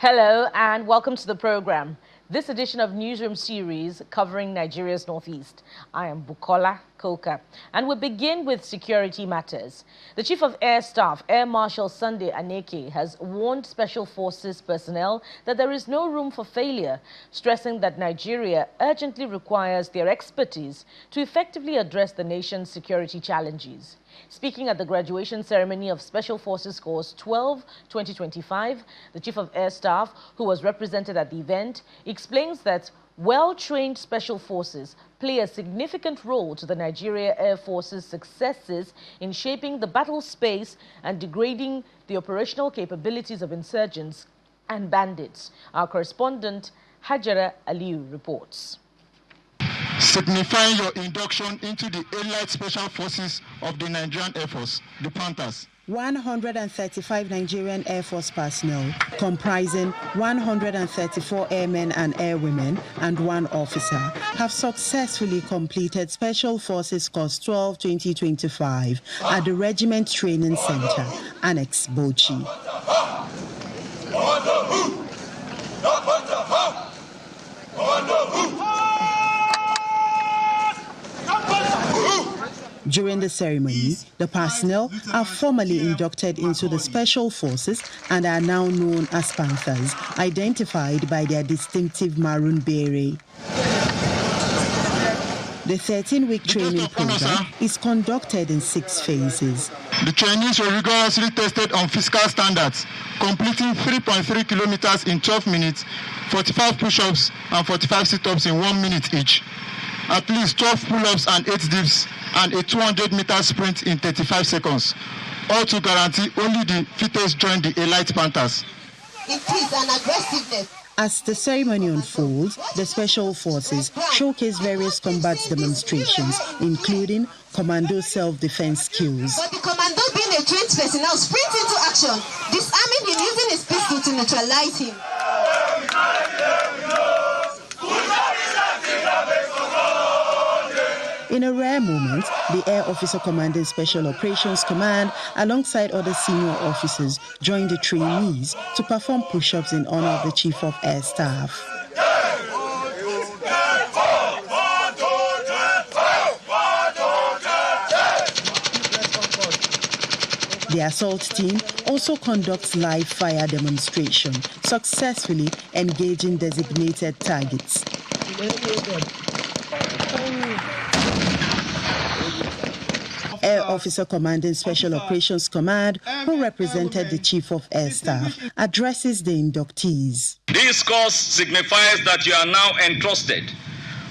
Hello and welcome to the program. This edition of Newsroom series covering Nigeria's Northeast. I am Bukola Koka, and we begin with security matters. The Chief of Air Staff, Air Marshal Sunday Aneke, has warned Special Forces personnel that there is no room for failure, stressing that Nigeria urgently requires their expertise to effectively address the nation's security challenges. Speaking at the graduation ceremony of Special Forces Course 12 2025, the Chief of Air Staff, who was represented at the event, explains that well-trained Special Forces play a significant role to the Nigeria Air Force's successes in shaping the battle space and degrading the operational capabilities of insurgents and bandits. Our correspondent, Hajara Aliu, reports. Signifying your induction into the elite Special Forces of the Nigerian Air Force, the Panthers. 135 Nigerian Air Force personnel, comprising 134 airmen and airwomen and 1 officer, have successfully completed Special Forces Course 12 2025 at the Regiment Training Center, Annex Bochi. During the ceremony, the personnel are formally inducted into the Special Forces and are now known as Panthers, identified by their distinctive maroon beret. The 13-week training program is conducted in 6 phases. The trainees were rigorously tested on physical standards, completing 3.3 kilometers in 12 minutes, 45 push-ups and 45 sit-ups in 1 minute each, at least 12 pull-ups and 8 dips, and a 200-meter sprint in 35 seconds, all to guarantee only the fittest join the elite Panthers. It is an aggressiveness. As the ceremony unfolds, the Special Forces showcase various combat demonstrations, including commando self-defense skills. But the commando, being a trained personnel, sprints into action, disarming him using his pistol to neutralize him. In a rare moment, the Air Officer Commanding Special Operations Command, alongside other senior officers, joined the trainees to perform push-ups in honor of the Chief of Air Staff. The assault team also conducts live fire demonstration, successfully engaging designated targets. Air Officer Commanding Special Operations Command, who represented the Chief of Air Staff, addresses the inductees. This course signifies that you are now entrusted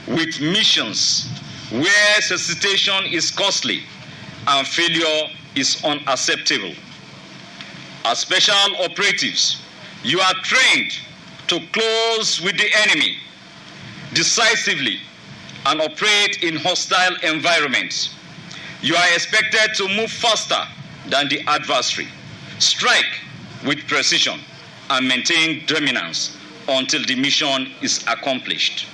with missions where resuscitation is costly and failure is unacceptable. As special operatives, you are trained to close with the enemy decisively and operate in hostile environments. You are expected to move faster than the adversary, strike with precision, and maintain dominance until the mission is accomplished.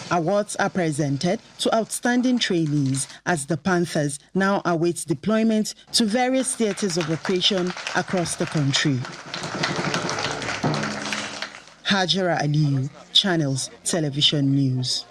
Awards are presented to outstanding trainees as the Panthers now await deployment to various theaters of operation across the country. Hajara Aliu, Channels Television News.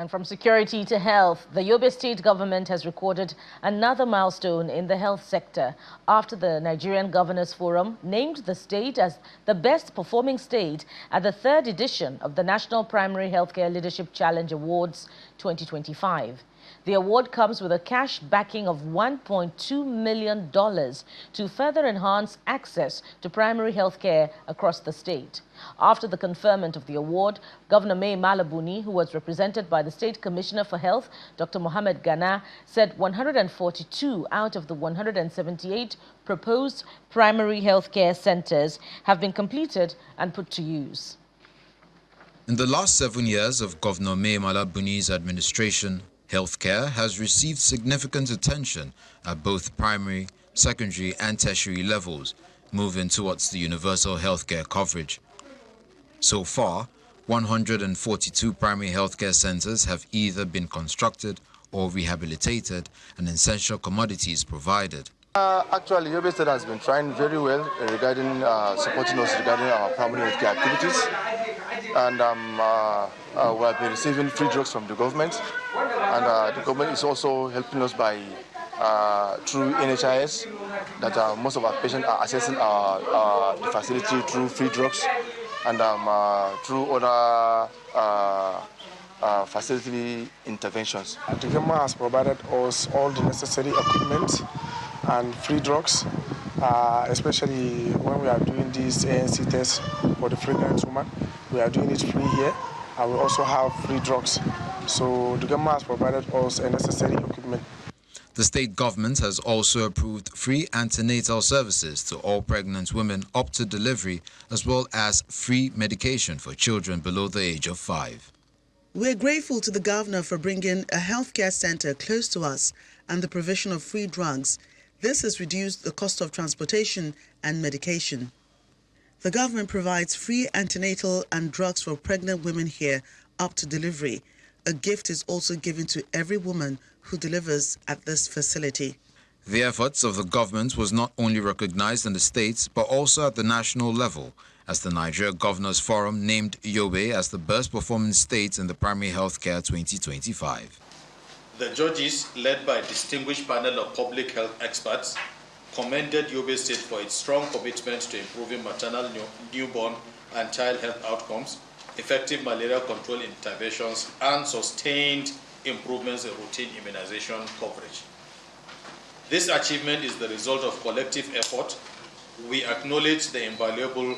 And from security to health, the Yobe state government has recorded another milestone in the health sector after the Nigerian Governors Forum named the state as the best performing state at the 3rd edition of the National Primary Healthcare Leadership Challenge Awards 2025. The award comes with a cash backing of $1.2 million to further enhance access to primary health care across the state. After the conferment of the award, Governor Mai Malabuni, who was represented by the State Commissioner for Health, Dr. Mohammed Gana, said 142 out of the 178 proposed primary health care centers have been completed and put to use. In the last 7 years of Governor Mai Malabuni's administration, healthcare has received significant attention at both primary, secondary and tertiary levels, moving towards the universal healthcare coverage. So far, 142 primary healthcare centers have either been constructed or rehabilitated and essential commodities provided. Actually, Yobe State has been trying very well regarding supporting us regarding our primary healthcare activities. And we have been receiving free drugs from the government. And the government is also helping us by through NHIS, that most of our patients are accessing the facility through free drugs and through other facility interventions. The government has provided us all the necessary equipment and free drugs, especially when we are doing this ANC test for the pregnant woman. We are doing it free here, and we also have free drugs. So the government has provided us a necessary equipment. The state government has also approved free antenatal services to all pregnant women up to delivery, as well as free medication for children below the age of 5. We're grateful to the governor for bringing a healthcare center close to us and the provision of free drugs. This has reduced the cost of transportation and medication. The government provides free antenatal and drugs for pregnant women here up to delivery. A gift is also given to every woman who delivers at this facility. The efforts of the government was not only recognized in the states, but also at the national level, as the Nigeria Governors Forum named Yobe as the best performing state in the primary healthcare 2025. The judges, led by a distinguished panel of public health experts, commended Yobe State for its strong commitment to improving maternal, newborn, and child health outcomes, effective malaria control interventions, and sustained improvements in routine immunization coverage. This achievement is the result of collective effort. We acknowledge the invaluable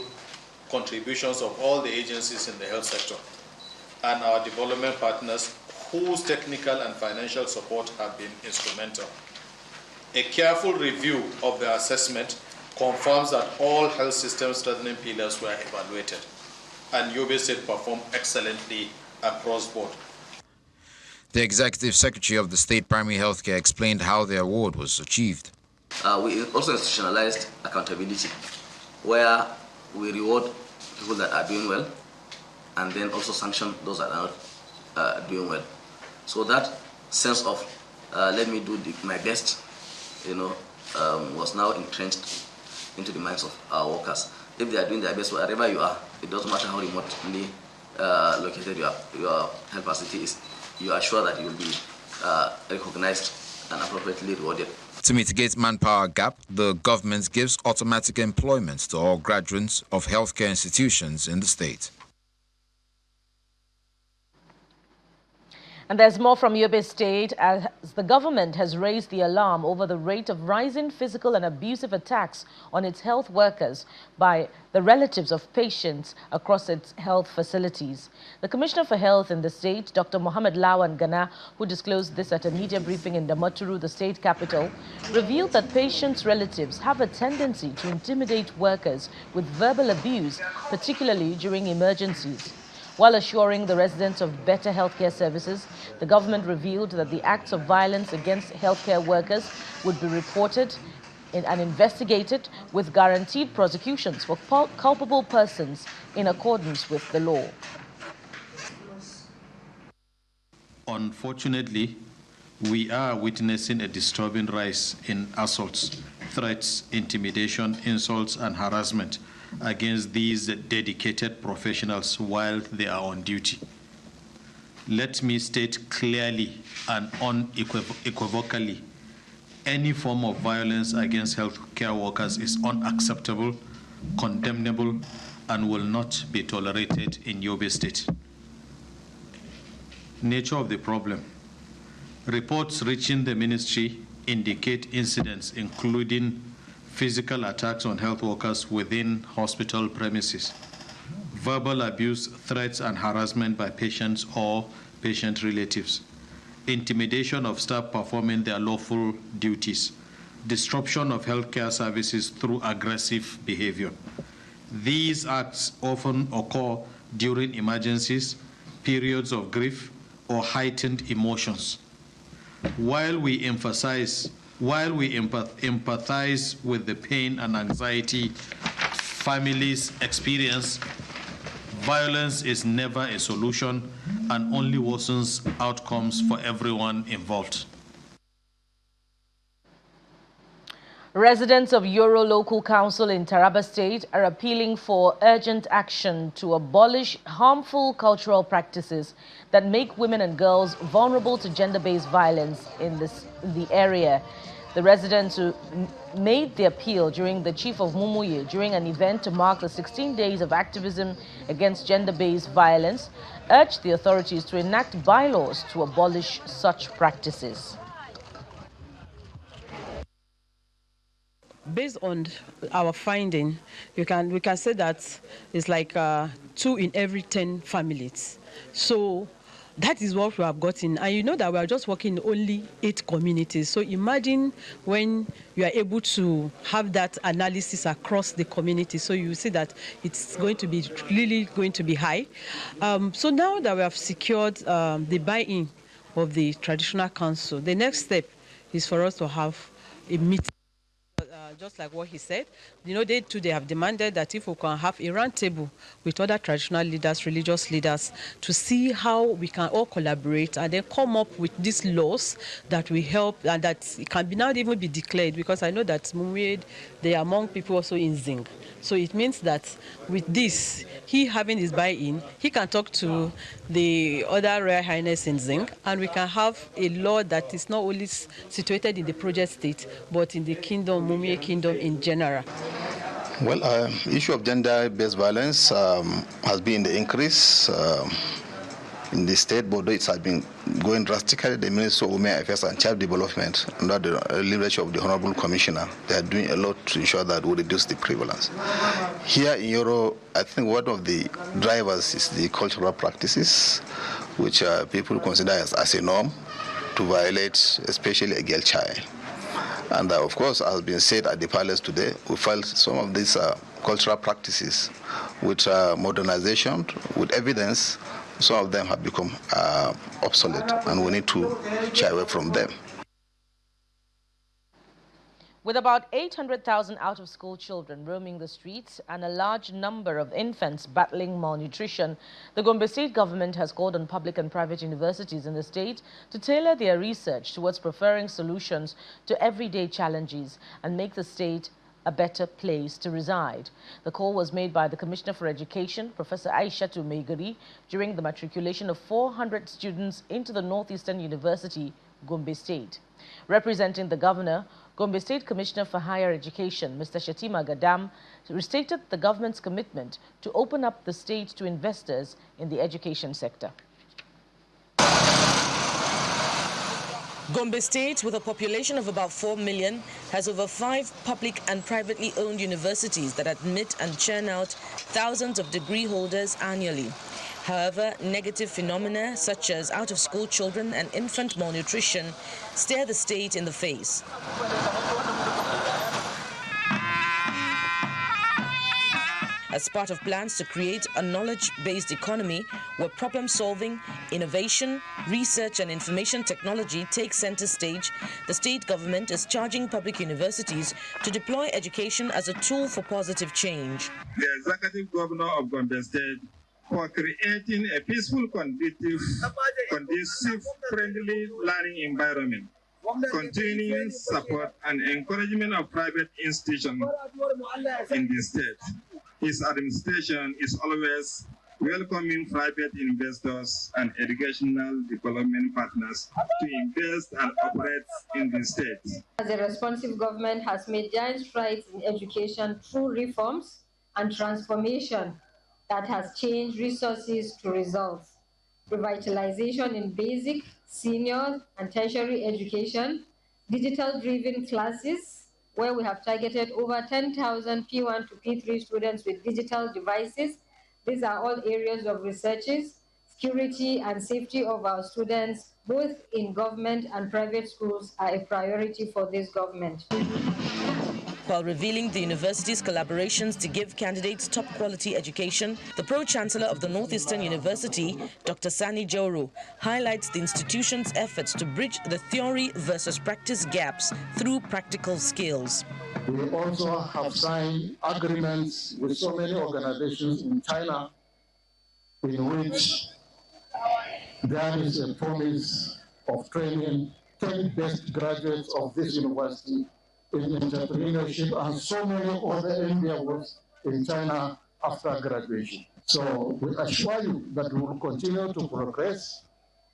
contributions of all the agencies in the health sector and our development partners whose technical and financial support have been instrumental. A careful review of the assessment confirms that all health system strengthening pillars were evaluated, and Yobe State performed excellently across board. The Executive Secretary of the State Primary Healthcare explained how the award was achieved. We also institutionalized accountability, where we reward people that are doing well and then also sanction those that are not doing well. So that sense of let me do my best, was now entrenched into the minds of our workers. If they are doing their best wherever you are, it doesn't matter how remotely located your health facility is, you are sure that you will be recognized and appropriately rewarded. To mitigate manpower gap, the government gives automatic employment to all graduates of healthcare institutions in the state. And there's more from Yobe State, as the government has raised the alarm over the rate of rising physical and abusive attacks on its health workers by the relatives of patients across its health facilities. The Commissioner for Health in the state, Dr. Mohammed Lawan Gana, who disclosed this at a media briefing in Damaturu, the state capital, revealed that patients' relatives have a tendency to intimidate workers with verbal abuse, particularly during emergencies. While assuring the residents of better healthcare services, the government revealed that the acts of violence against healthcare workers would be reported and investigated with guaranteed prosecutions for culpable persons in accordance with the law. Unfortunately, we are witnessing a disturbing rise in assaults, threats, intimidation, insults, and harassment against these dedicated professionals while they are on duty. Let me state clearly and unequivocally, any form of violence against healthcare workers is unacceptable, condemnable, and will not be tolerated in Yobe State. Nature of the problem. Reports reaching the ministry indicate incidents including physical attacks on health workers within hospital premises, verbal abuse, threats, and harassment by patients or patient relatives, intimidation of staff performing their lawful duties, disruption of healthcare services through aggressive behavior. These acts often occur during emergencies, periods of grief, or heightened emotions. While we empathize with the pain and anxiety families experience, violence is never a solution and only worsens outcomes for everyone involved. Residents of Yoro Local Council in Taraba State are appealing for urgent action to abolish harmful cultural practices that make women and girls vulnerable to gender-based violence in the area. The residents who made the appeal during the Chief of Mumuye during an event to mark the 16 days of activism against gender-based violence urged the authorities to enact bylaws to abolish such practices. Based on our finding, we can say that it's like 2 in every 10 families. So that is what we have gotten. And you know that we are just working in only 8 communities. So imagine when you are able to have that analysis across the community. So you see that it's going to be really going to be high. So now that we have secured the buy-in of the traditional council, the next step is for us to have a meeting. Just like what he said, you know, they have demanded that if we can have a round table with other traditional leaders, religious leaders, to see how we can all collaborate and then come up with these laws that will help and that it can be now even be declared, because I know that Mumuye, they are among people also in Zing. So it means that with this, he having his buy-in, he can talk to the other Royal Highness in Zing, and we can have a law that is not only situated in the project state, but in the kingdom, Mumuye kingdom in general. Well, issue of gender-based violence has been in the increase in the state, but it has been going drastically. The Ministry of Women Affairs and Child Development, under the leadership of the Honorable Commissioner, they are doing a lot to ensure that we reduce the prevalence. Here in Yoro, I think one of the drivers is the cultural practices, which people consider as a norm to violate, especially a girl child. And of course, as has been said at the palace today, we felt some of these cultural practices with modernization, with evidence, some of them have become obsolete, and we need to shy away from them. With about 800,000 out-of-school children roaming the streets and a large number of infants battling malnutrition, the Gombe State government has called on public and private universities in the state to tailor their research towards preferring solutions to everyday challenges and make the state a better place to reside. The call was made by the Commissioner for Education, Professor Aishatu Meigari, during the matriculation of 400 students into the Northeastern University, Gombe State. Representing the governor, Gombe State Commissioner for Higher Education, Mr. Shatima Gadam, restated the government's commitment to open up the state to investors in the education sector. Gombe State, with a population of about 4 million, has over 5 public and privately owned universities that admit and churn out thousands of degree holders annually. However, negative phenomena such as out-of-school children and infant malnutrition stare the state in the face. As part of plans to create a knowledge-based economy where problem-solving, innovation, research and information technology take center stage, the state government is charging public universities to deploy education as a tool for positive change. The Executive Governor of Gombe State for creating a peaceful, conducive, friendly learning environment, continuing support and encouragement of private institutions in the state. His administration is always welcoming private investors and educational development partners to invest and operate in the state. As a responsive government has made giant strides in education through reforms and transformation that has changed resources to results. Revitalization in basic, senior, and tertiary education, digital-driven classes, where we have targeted over 10,000 P1 to P3 students with digital devices. These are all areas of researches. Security and safety of our students, both in government and private schools, are a priority for this government. While revealing the university's collaborations to give candidates top-quality education, the Pro-Chancellor of the Northeastern University, Dr. Sani Jauro, highlights the institution's efforts to bridge the theory versus practice gaps through practical skills. We also have signed agreements with so many organizations in China in which there is a promise of training 10 best graduates of this university in entrepreneurship and so many other endeavors in China after graduation. So we assure you that we will continue to progress,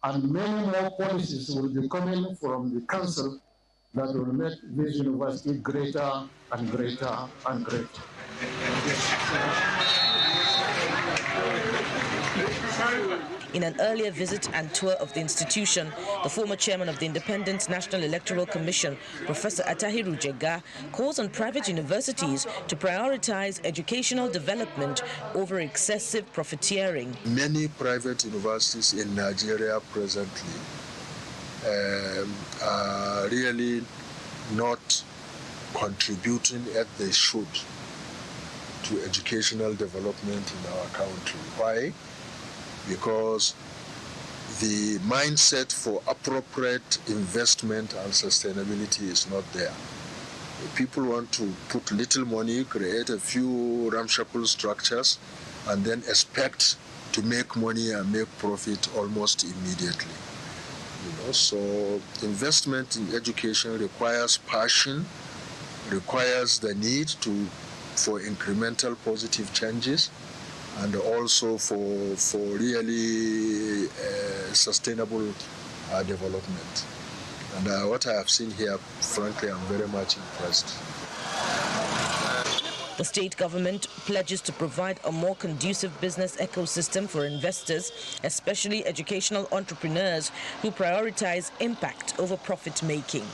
and many more policies will be coming from the council that will make this university greater and greater and greater. In an earlier visit and tour of the institution, the former chairman of the Independent National Electoral Commission, Professor Atahiru Jega, calls on private universities to prioritize educational development over excessive profiteering. Many private universities in Nigeria presently are really not contributing as they should to educational development in our country. Why? Because the mindset for appropriate investment and sustainability is not there. People want to put little money, create a few ramshackle structures, and then expect to make money and make profit almost immediately. So investment in education requires passion, requires the need for incremental positive changes, and also for really sustainable development. And what I have seen here, frankly, I'm very much impressed. The state government pledges to provide a more conducive business ecosystem for investors, especially educational entrepreneurs who prioritize impact over profit making.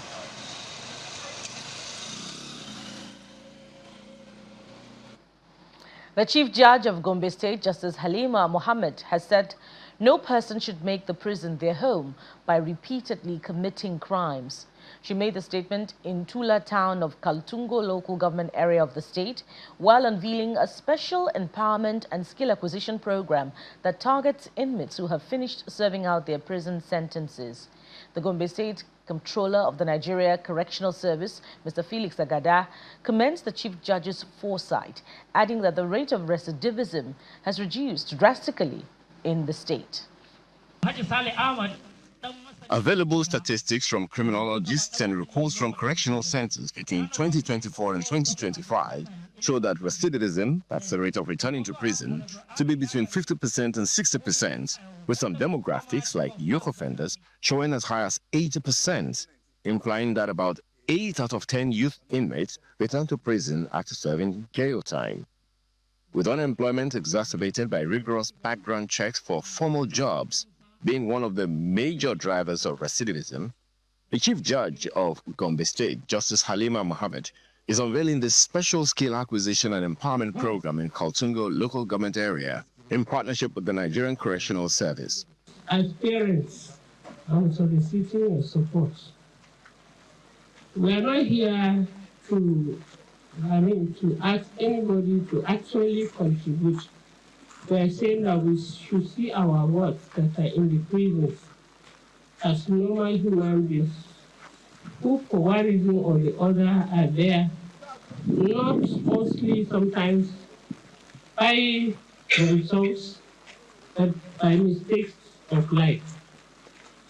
The Chief Judge of Gombe State, Justice Halima Mohammed, has said no person should make the prison their home by repeatedly committing crimes. She made the statement in Tula town of Kaltungo local government area of the state while unveiling a special empowerment and skill acquisition program that targets inmates who have finished serving out their prison sentences. The Gombe State Comptroller of the Nigeria Correctional Service, Mr. Felix Agada, commends the Chief Judge's foresight, adding that the rate of recidivism has reduced drastically in the state. Available statistics from criminologists and reports from correctional centers between 2024 and 2025 show that recidivism, that's the rate of returning to prison, to be between 50% and 60%, with some demographics like youth offenders showing as high as 80%, implying that about 8 out of 10 youth inmates return to prison after serving jail time. With unemployment exacerbated by rigorous background checks for formal jobs being one of the major drivers of recidivism, the Chief Judge of Gombe State, Justice Halima Mohammed, is unveiling this special skill acquisition and empowerment program in Kaltungo local government area in partnership with the Nigerian Correctional Service. As parents, I'm soliciting your support. We are not here to ask anybody to actually contribute. We are saying that we should see our wards that are in the prisons as normal human beings who, for one reason or the other, are there, not mostly sometimes by themselves, but by mistakes of life.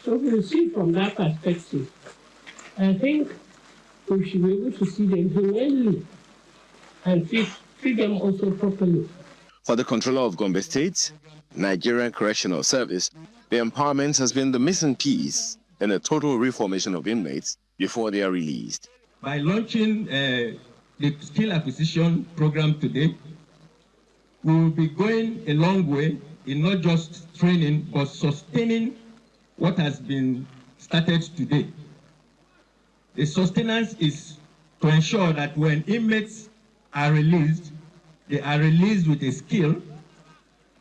So we'll see from that perspective. I think we should be able to see them humanely and treat them also properly. For the Controller of Gombe State, Nigerian Correctional Service, the empowerment has been the missing piece in a total reformation of inmates before they are released. By launching the skill acquisition program today, we will be going a long way in not just training, but sustaining what has been started today. The sustenance is to ensure that when inmates are released, they are released with a skill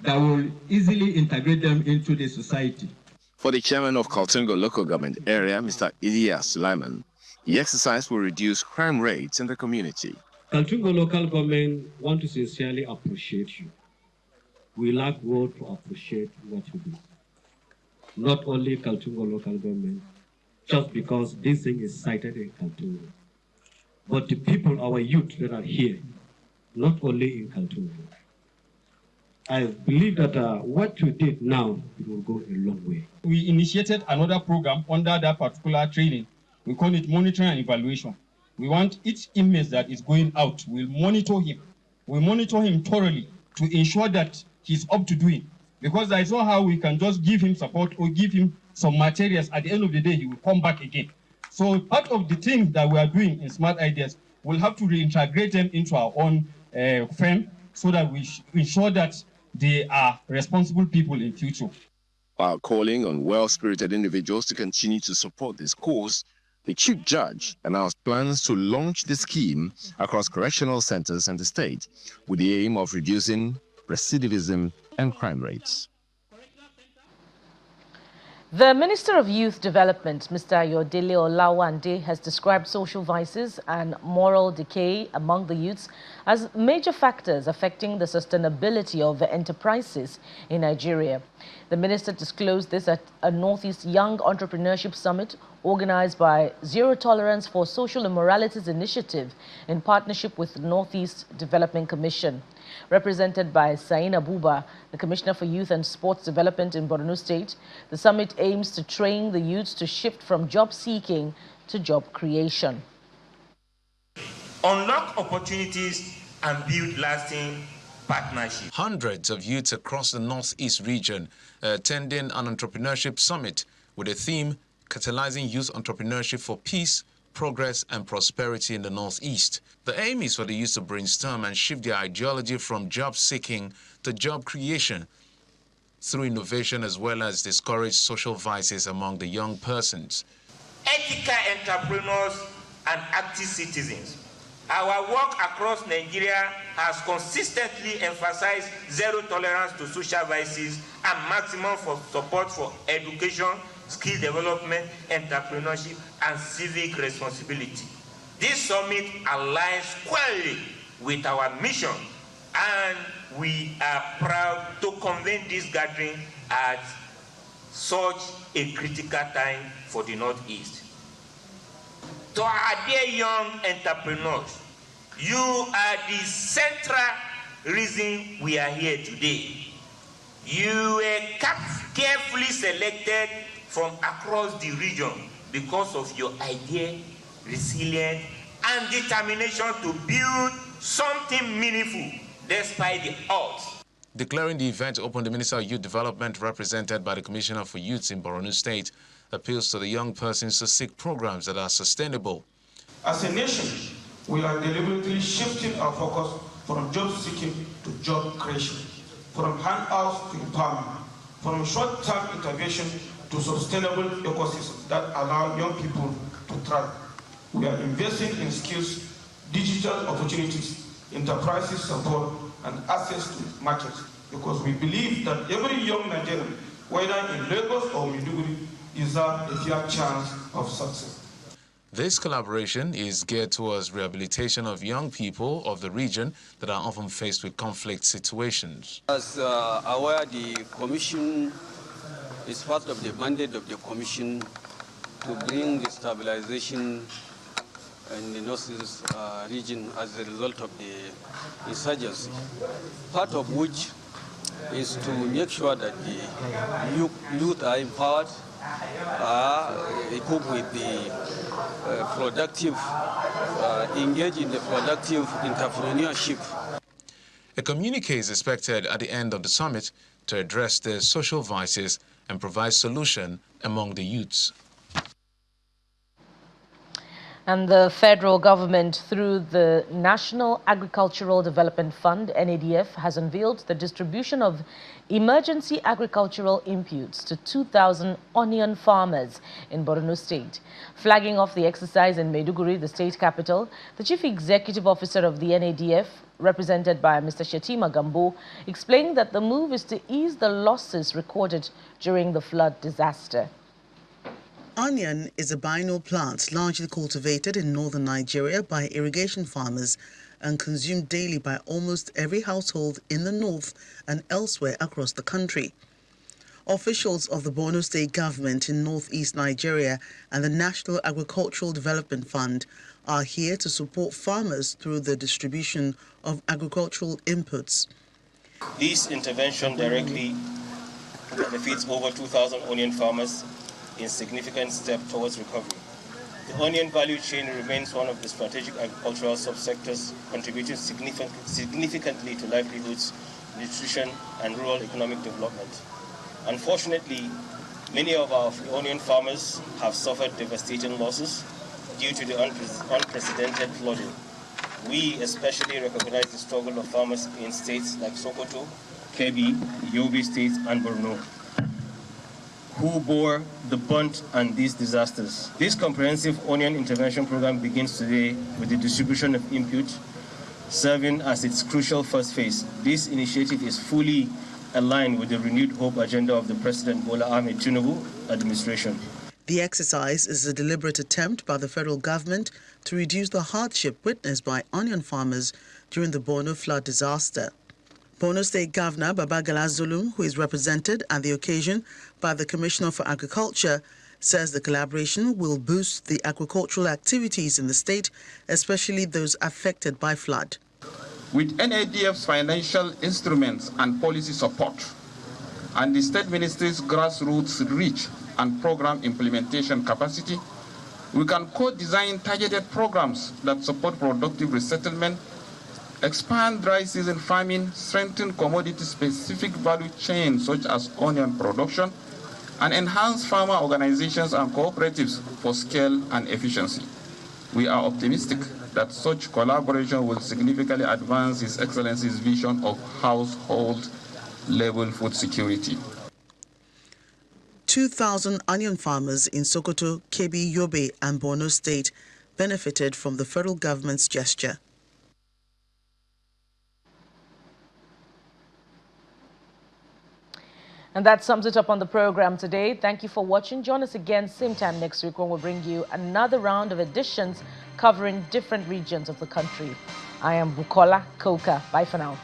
that will easily integrate them into the society. For the chairman of Kaltungo local government area, Mr. Ilyas Sulaiman, the exercise will reduce crime rates in the community. Kaltungo local government want to sincerely appreciate you. We lack word to appreciate what you do. Not only Kaltungo local government, just because this thing is cited in Kaltungo, but the people, our youth that are here, not only in Kaltungo. I believe that what you did now, it will go a long way. We initiated another program under that particular training. We call it monitoring and evaluation. We want each inmate that is going out, we'll monitor him. We'll monitor him thoroughly to ensure that he's up to doing. Because there is no how we can just give him support or give him some materials. At the end of the day, he will come back again. So part of the things that we are doing in Smart Ideas, we'll have to reintegrate them into our own firm so that we ensure that they are responsible people in future. While calling on well-spirited individuals to continue to support this cause, the Chief Judge announced plans to launch the scheme across correctional centers and the state with the aim of reducing recidivism and crime rates. The Minister of Youth Development, Mr. Ayodele Olawande, has described social vices and moral decay among the youths as major factors affecting the sustainability of enterprises in Nigeria. The minister disclosed this at a Northeast Young Entrepreneurship Summit organized by Zero Tolerance for Social Immoralities Initiative in partnership with the Northeast Development Commission. Represented by Saina Buba, the Commissioner for Youth and Sports Development in Borno State, the summit aims to train the youths to shift from job seeking to job creation. Unlock opportunities and build lasting partnerships. Hundreds of youths across the Northeast region are attending an entrepreneurship summit with a theme catalyzing youth entrepreneurship for peace, progress and prosperity in the Northeast. The aim is for the youth to brainstorm and shift their ideology from job seeking to job creation through innovation, as well as discourage social vices among the young persons. Ethical entrepreneurs and active citizens. Our work across Nigeria has consistently emphasized zero tolerance to social vices and maximum support for education, skill development, entrepreneurship, and civic responsibility. This summit aligns squarely with our mission, and we are proud to convene this gathering at such a critical time for the Northeast. To our dear young entrepreneurs, you are the central reason we are here today. You were carefully selected from across the region because of your idea, resilience, and determination to build something meaningful despite the odds. Declaring the event open, the Minister of Youth Development, represented by the Commissioner for Youths in Borno State, appeals to the young persons to seek programs that are sustainable. As a nation, we are deliberately shifting our focus from job seeking to job creation, from handouts to empowerment, from short-term intervention to sustainable ecosystems that allow young people to thrive. We are investing in skills, digital opportunities, enterprises support, and access to markets, because we believe that every young Nigerian, whether in Lagos or Maiduguri, deserves a fair chance of success. This collaboration is geared towards rehabilitation of young people of the region that are often faced with conflict situations. As aware, the Commission is part of the mandate of the Commission to bring the stabilization in the Northeast region as a result of the insurgency, part of which is to make sure that the youth are empowered, equipped with the productive, engage in the productive entrepreneurship. A communique is expected at the end of the summit to address the social vices and provide solution among the youths. And the federal government, through the National Agricultural Development Fund, NADF, has unveiled the distribution of emergency agricultural inputs to 2,000 onion farmers in Borno State. Flagging off the exercise in Maiduguri, the state capital, the Chief Executive Officer of the NADF, represented by Mr. Shetima Gambo, explained that the move is to ease the losses recorded during the flood disaster. Onion is a biennial plant largely cultivated in northern Nigeria by irrigation farmers and consumed daily by almost every household in the north and elsewhere across the country. Officials of the Borno State government in northeast Nigeria and the National Agricultural Development Fund are here to support farmers through the distribution of agricultural inputs. This intervention directly benefits over 2,000 onion farmers in significant step towards recovery. The onion value chain remains one of the strategic agricultural subsectors, contributing significantly to livelihoods, nutrition, and rural economic development. Unfortunately, many of our onion farmers have suffered devastating losses due to the unprecedented flooding. We especially recognize the struggle of farmers in states like Sokoto, Kebbi, Yobe State, and Borno, who bore the brunt on these disasters. This comprehensive onion intervention program begins today with the distribution of input, serving as its crucial first phase. This initiative is fully aligned with the renewed hope agenda of the President Bola Ahmed Tinubu administration. The exercise is a deliberate attempt by the federal government to reduce the hardship witnessed by onion farmers during the Borno flood disaster. Borno State Governor Babagala Zulum, who is represented at the occasion by the Commissioner for Agriculture, says the collaboration will boost the agricultural activities in the state, especially those affected by flood. With NADF's financial instruments and policy support, and the State Ministry's grassroots reach and program implementation capacity, we can co-design targeted programs that support productive resettlement, expand dry season farming, strengthen commodity-specific value chains such as onion production, and enhance farmer organizations and cooperatives for scale and efficiency. We are optimistic that such collaboration will significantly advance His Excellency's vision of household-level food security. 2,000 onion farmers in Sokoto, Kebbi, Yobe, and Borno State benefited from the federal government's gesture. And that sums it up on the program today. Thank you for watching. Join us again same time next week when we'll bring you another round of editions covering different regions of the country. I am Bukola Koka. Bye for now.